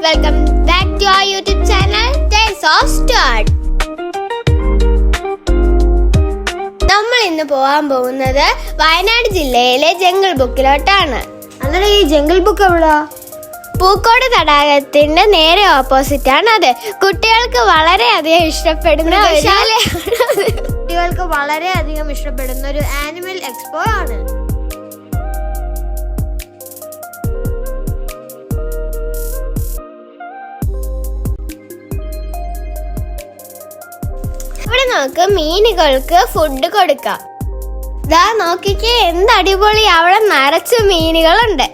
welcome back to our YouTube channel Tales of Stuart. നമ്മൾ ഇന്ന് പോകാൻ പോകുന്നത് വയനാട് ജില്ലയിലെ ജംഗിൾ ബുക്കിലോട്ടാണ്. അന്നേരം ഈ ജംഗിൾ ബുക്ക് എവിടാ? പൂക്കോട് തടാകത്തിന്റെ നേരെ ഓപ്പോസിറ്റ് ആണ് അത്. കുട്ടികൾക്ക് വളരെയധികം ഇഷ്ടപ്പെടുന്ന ഒരു ആനിമൽ എക്സ്പോ ആണ്. ഇവിടെ നമുക്ക് മീനുകൾക്ക് ഫുഡ് കൊടുക്കാം. ദാ നോക്കിക്കേ, എന്ത് അടിപൊളി, അവിടെ നിറച്ച് മീനുകളുണ്ട്.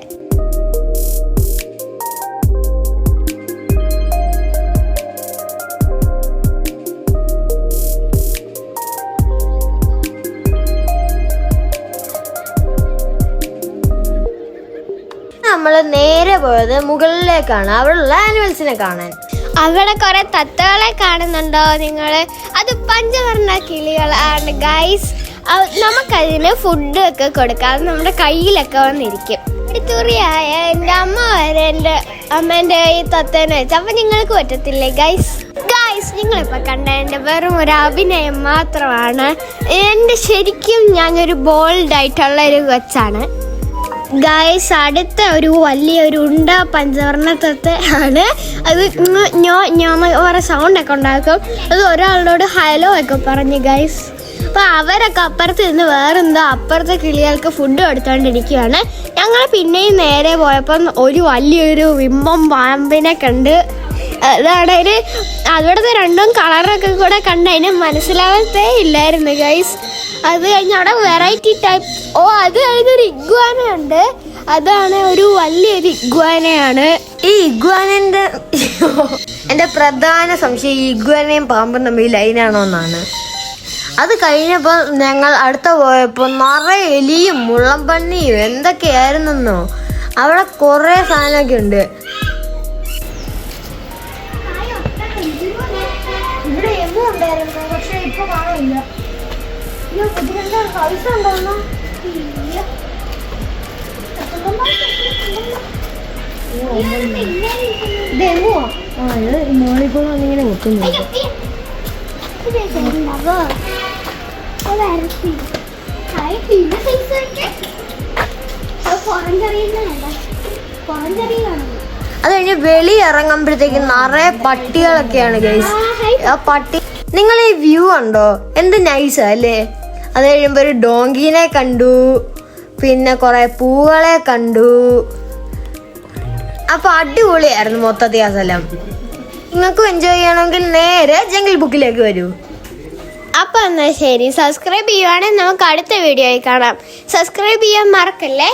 നമ്മൾ നേരെ പോയത് മുകളിലേക്കാണ്, അവിടെയുള്ള ആനിമൽസിനെ കാണാൻ. അവിടെ കുറെ തത്തകളെ കാണുന്നുണ്ടോ നിങ്ങൾ? അത് പഞ്ചവർണ്ണ കിളികളാണ് ഗൈസ്. നമുക്കതിന് ഫുഡ് ഒക്കെ കൊടുക്കാം. അത് നമ്മുടെ കയ്യിലൊക്കെ വന്നിരിക്കും. തുറിയായ എൻ്റെ അമ്മ വരെ എൻ്റെ അമ്മേൻ്റെ ഈ തത്തേനെ വെച്ച്. അപ്പം നിങ്ങൾക്ക് പറ്റത്തില്ലേ ഗൈസ്? നിങ്ങളിപ്പോൾ കണ്ട എൻ്റെ വെറും ഒരു അഭിനയം മാത്രമാണ്. എൻ്റെ ശരിക്കും ഞാനൊരു ബോൾഡായിട്ടുള്ള ഒരു കൊച്ചാണ് ഗൈസ്. അടുത്ത ഒരു വലിയൊരു ഉണ്ട പഞ്ചവർണ്ണ തത്ത ആണ്. അത് ഓരോ സൗണ്ടൊക്കെ ഉണ്ടാക്കും. അത് ഒരാളോട് ഹലോ ഒക്കെ പറഞ്ഞു ഗൈസ്. അപ്പോൾ അവരൊക്കെ അപ്പുറത്ത് നിന്ന് വേറെന്തോ അപ്പുറത്തെ കിളികൾക്ക് ഫുഡ് കൊടുത്തോണ്ടിരിക്കുകയാണ്. ഞങ്ങൾ പിന്നെയും നേരെ പോയപ്പം ഒരു വലിയൊരു വിമ്പം പാമ്പിനെ കണ്ട്. അതാണെങ്കിൽ അവിടുത്തെ രണ്ടും കളറൊക്കെ കൂടെ കണ്ട് അതിനെ മനസ്സിലാവത്തേ ഇല്ലായിരുന്നു ഗൈസ്. അത് കഴിഞ്ഞ് അവിടെ വെറൈറ്റി ടൈപ്പ് അത് കഴിഞ്ഞൊരു ഇഗ്വാനയുണ്ട്. അതാണ് ഒരു വലിയൊരു ഇഗ്വാനയാണ്. ഈ ഇഗ്വാനന്റെ എൻ്റെ പ്രധാന സംശയം ഈ ഇഗ്വാനയും പാമ്പും തമ്മിൽ ലൈനാണോ എന്നാണ്. അത് കഴിഞ്ഞപ്പോൾ ഞങ്ങൾ അടുത്ത പോയപ്പോൾ നിറയെ എലിയും മുള്ളംപന്നിയും എന്തൊക്കെയായിരുന്നോ. അവിടെ കുറേ സാധനമൊക്കെ ഉണ്ട്. ഇവിടെ എങ്ങും ഉണ്ടായിരുന്നു, പക്ഷെ ഇപ്പൊ കാണില്ല. പൈസ ഉണ്ടോ? മോളിപ്പോൾ വന്നിങ്ങനെ വെക്കുന്നുണ്ട്. അത് കഴിഞ്ഞ് വെളി ഇറങ്ങുമ്പോഴത്തേക്കും നിറയെ പട്ടികളൊക്കെയാണ് ഗൈസ്. ആ പട്ടി, നിങ്ങൾ ഈ വ്യൂ ഉണ്ടോ? എന്ത് നൈസാ അല്ലേ? അത് കഴിയുമ്പോൾ ഒരു ഡോങ്കിനെ കണ്ടു, പിന്നെ കുറെ പൂക്കളെ കണ്ടു. അപ്പൊ അടിപൊളിയായിരുന്നു മൊത്തത്തിൽ ആ സ്ഥലം. നിങ്ങൾക്കും എൻജോയ് ചെയ്യണമെങ്കിൽ നേരെ ജംഗിൾ ബുക്കിലേക്ക് വരൂ. അപ്പൊ എന്നാ ശരി, സബ്സ്ക്രൈബ് ചെയ്യുവാണെങ്കിൽ നമുക്ക് അടുത്ത വീഡിയോയിൽ കാണാം. സബ്സ്ക്രൈബ് ചെയ്യാൻ മറക്കല്ലേ.